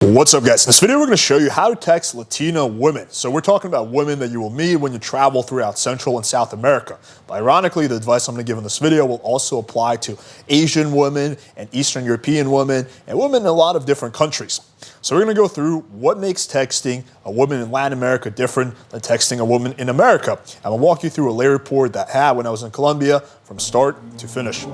What's up, guys? In this video, we're going to show you how to text Latina women. So we're talking about women that you will meet when you travel throughout Central and South America. But ironically, the advice I'm going to give in this video will also apply to Asian women and Eastern European women and women in a lot of different countries. So we're going to go through what makes texting a woman in Latin America different than texting a woman in America. And I'll walk you through a layer report that I had when I was in Colombia from start to finish.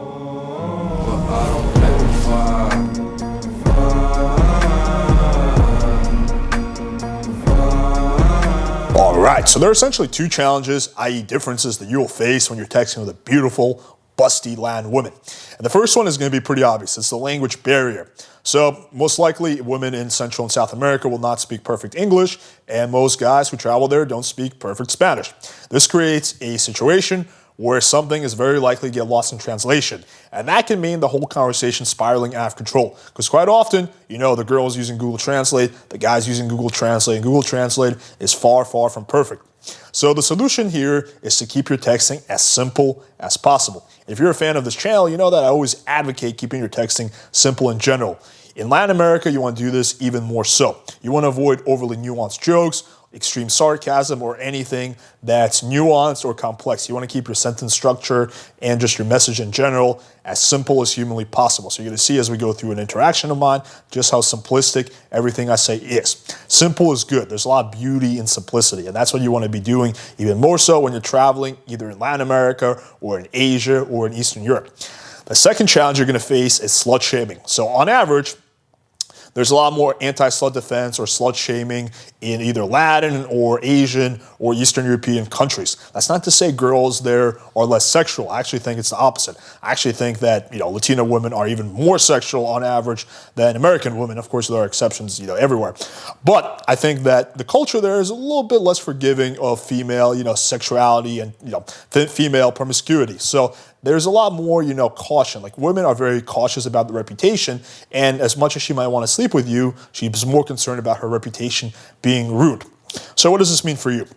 Alright, so there are essentially two challenges, i.e. differences that you will face when you're texting with a beautiful, busty Latin woman. And the first one is going to be pretty obvious. It's the language barrier. So most likely women in Central and South America will not speak perfect English, and most guys who travel there don't speak perfect Spanish. This creates a situation where something is very likely to get lost in translation. And that can mean the whole conversation spiraling out of control. Because quite often, you know, the girl is using Google Translate, the guy's using Google Translate, and Google Translate is far, far from perfect. So the solution here is to keep your texting as simple as possible. If you're a fan of this channel, you know that I always advocate keeping your texting simple in general. In Latin America, you want to do this even more so. You want to avoid overly nuanced jokes, extreme sarcasm, or anything that's nuanced or complex. You want to keep your sentence structure and just your message in general as simple as humanly possible. So you're going to see as we go through an interaction of mine just how simplistic everything I say is. Simple is good. There's a lot of beauty in simplicity, and that's what you want to be doing even more so when you're traveling either in Latin America or in Asia or in Eastern Europe. The second challenge you're going to face is slut shaming. So on average, there's a lot more anti-slut defense or slut shaming in either Latin or Asian or Eastern European countries. That's not to say girls there are less sexual. I actually think it's the opposite. I actually think that, you know, Latina women are even more sexual on average than American women. Of course, there are exceptions, you know, everywhere. But I think that the culture there is a little bit less forgiving of female, you know, sexuality and, you know, female promiscuity. So there's a lot more, you know, caution. Like, women are very cautious about the reputation, and as much as she might want to sleep with you, she's more concerned about her reputation being ruined. So what does this mean for you?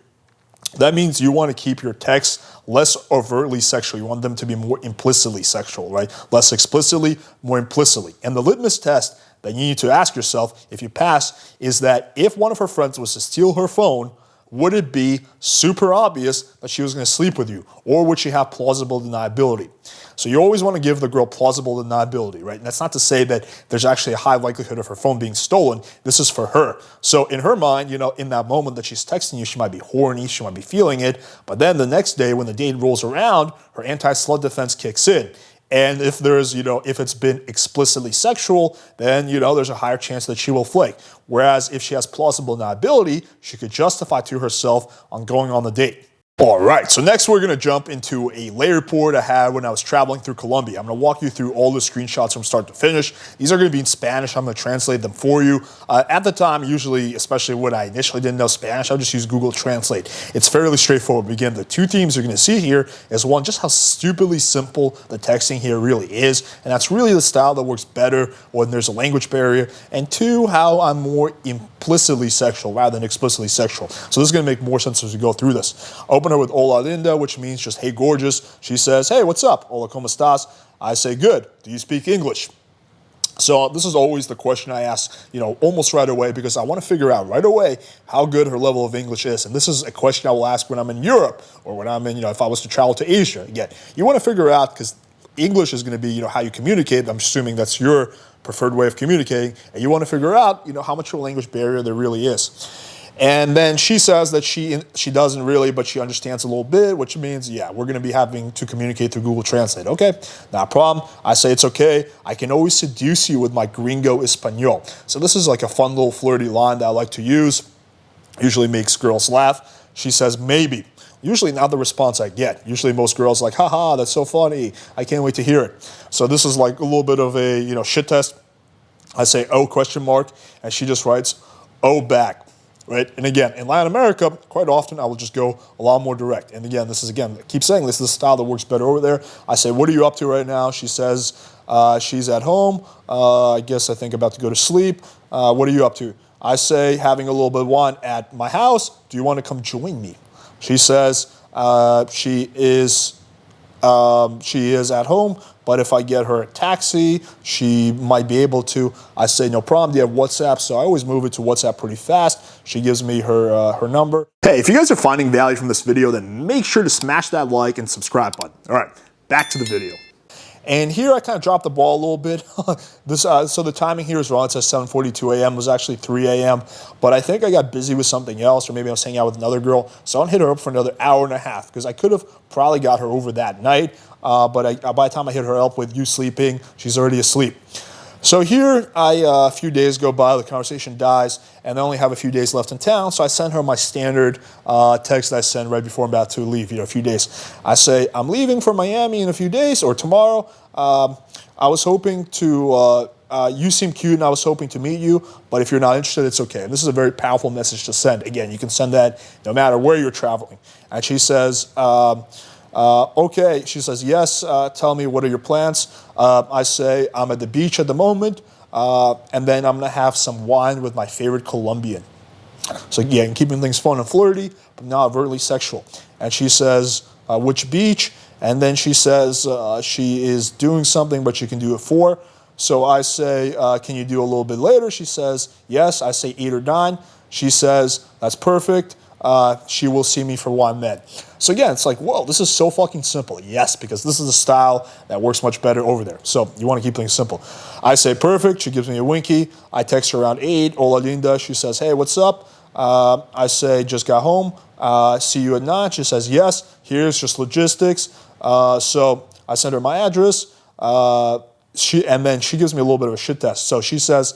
That means you want to keep your texts less overtly sexual. You want them to be more implicitly sexual, right? Less explicitly, more implicitly. And the litmus test that you need to ask yourself, if you pass, is that if one of her friends was to steal her phone, would it be super obvious that she was going to sleep with you? Or would she have plausible deniability? So you always want to give the girl plausible deniability, right? And that's not to say that there's actually a high likelihood of her phone being stolen. This is for her. So in her mind, you know, in that moment that she's texting you, she might be horny, she might be feeling it. But then the next day when the date rolls around, her anti-slut defense kicks in. And if there's, you know, if it's been explicitly sexual, then, you know, there's a higher chance that she will flake. Whereas if she has plausible deniability, she could justify to herself on going on the date. All right, so next we're going to jump into a layer report I had when I was traveling through Colombia. I'm going to walk you through all the screenshots from start to finish. These are going to be in Spanish. I'm going to translate them for you. At the time, usually, especially when I initially didn't know Spanish, I would just use Google Translate. It's fairly straightforward. Again, the two themes you're going to see here is one, just how stupidly simple the texting here really is. And that's really the style that works better when there's a language barrier. And two, how I'm more implicitly sexual rather than explicitly sexual. So this is going to make more sense as we go through this. Open her with hola linda, which means just hey gorgeous. She says, hey, what's up? Hola, ¿cómo estás? I say, good. Do you speak English? So this is always the question I ask, you know, almost right away, because I want to figure out right away how good her level of English is. And this is a question I will ask when I'm in Europe or when I'm in, you know, if I was to travel to Asia. Again, you want to figure out, because English is going to be, you know, how you communicate. I'm assuming that's your preferred way of communicating. And you want to figure out, you know, how much of a language barrier there really is. And then she says that she doesn't really, but she understands a little bit, which means, yeah, we're going to be having to communicate through Google Translate. Okay, not a problem. I say it's okay. I can always seduce you with my gringo español. So this is like a fun little flirty line that I like to use. Usually makes girls laugh. She says, maybe. Usually not the response I get. Usually most girls are like, haha, that's so funny. I can't wait to hear it. So this is like a little bit of a, you know, shit test. I say, oh, question mark. And she just writes, oh, back. Right? And again, in Latin America, quite often I will just go a lot more direct. And again, this is, again, I keep saying this is the style that works better over there. I say, what are you up to right now? She says, she's at home. I guess I think about to go to sleep. What are you up to? I say, having a little bit of wine at my house. Do you want to come join me? She says, she is she is at home, but if I get her a taxi, she might be able to. I say, no problem, do you have WhatsApp? So I always move it to WhatsApp pretty fast. She gives me her number. Hey, if you guys are finding value from this video, then make sure to smash that like and subscribe button. All right, back to the video. And here I kind of dropped the ball a little bit. So the timing here is wrong. It says 7:42 a.m. It was actually 3 a.m. But I think I got busy with something else, or maybe I was hanging out with another girl. So I don't hit her up for another hour and a half because I could have probably got her over that night. But by the time I hit her up with you sleeping, she's already asleep. So here, a few days go by, the conversation dies, and I only have a few days left in town, so I send her my standard text that I send right before I'm about to leave, a few days. I say, I'm leaving for Miami in a few days, or tomorrow. I was hoping to, you seem cute, and I was hoping to meet you, but if you're not interested, it's okay. And this is a very powerful message to send. Again, you can send that no matter where you're traveling. And she says, okay, she says, yes, tell me, what are your plans? I say, I'm at the beach at the moment, and then I'm gonna have some wine with my favorite Colombian. So again, keeping things fun and flirty, but not overtly sexual. And she says, which beach? And then she says she is doing something, but she can do it 4. So I say, can you do a little bit later? She says, yes. I say 8 or 9. She says, that's perfect. She will see me for wine then. So again, it's like, whoa, this is so fucking simple. Yes, because this is a style that works much better over there. So you want to keep things simple. I say, perfect. She gives me a winky. I text her around 8. Hola linda. She says, hey, what's up? I say, just got home. See you at 9. She says, yes. Here's just logistics. So I send her my address. And then she gives me a little bit of a shit test. So she says,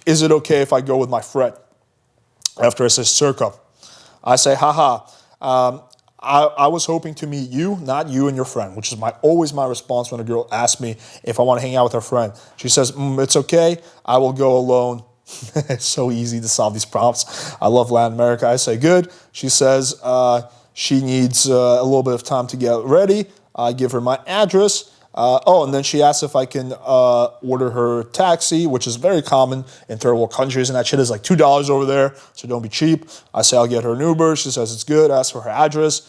is it okay if I go with my friend? After I say circa, I say, haha, I was hoping to meet you, not you and your friend, which is always my response when a girl asks me if I want to hang out with her friend. She says, it's okay, I will go alone. It's so easy to solve these problems. I love Latin America. I say, good. She says she needs a little bit of time to get ready. I give her my address. And then she asks if I can order her taxi, which is very common in third world countries, and that shit is like $2 over there, so don't be cheap. I say I'll get her an Uber. She says it's good. I ask for her address.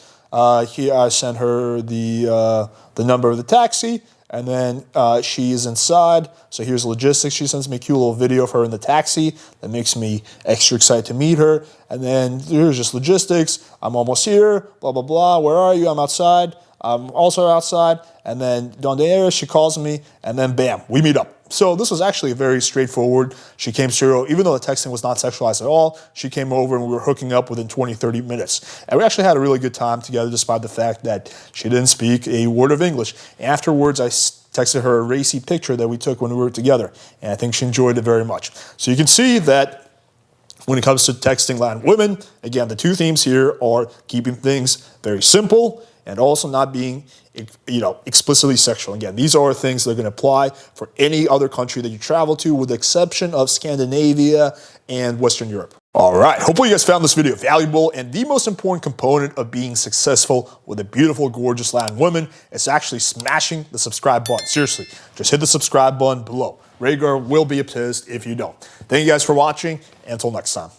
Here I send her the number of the taxi, and then she is inside. So here's logistics. She sends me a cute little video of her in the taxi that makes me extra excited to meet her. And then here's just logistics. I'm almost here, blah, blah, blah. Where are you? I'm outside. I'm also outside, and then Donde eres? She calls me, and then bam, we meet up. So this was actually very straightforward. She came through, even though the texting was not sexualized at all, she came over and we were hooking up within 20, 30 minutes. And we actually had a really good time together despite the fact that she didn't speak a word of English. Afterwards, I texted her a racy picture that we took when we were together, and I think she enjoyed it very much. So you can see that when it comes to texting Latin women, again, the two themes here are keeping things very simple and also not being, explicitly sexual. Again, these are things that are going to apply for any other country that you travel to, with the exception of Scandinavia and Western Europe. All right, hopefully you guys found this video valuable, and the most important component of being successful with a beautiful, gorgeous Latin woman is actually smashing the subscribe button. Seriously, just hit the subscribe button below. Rhaegar will be pissed if you don't. Thank you guys for watching, and until next time.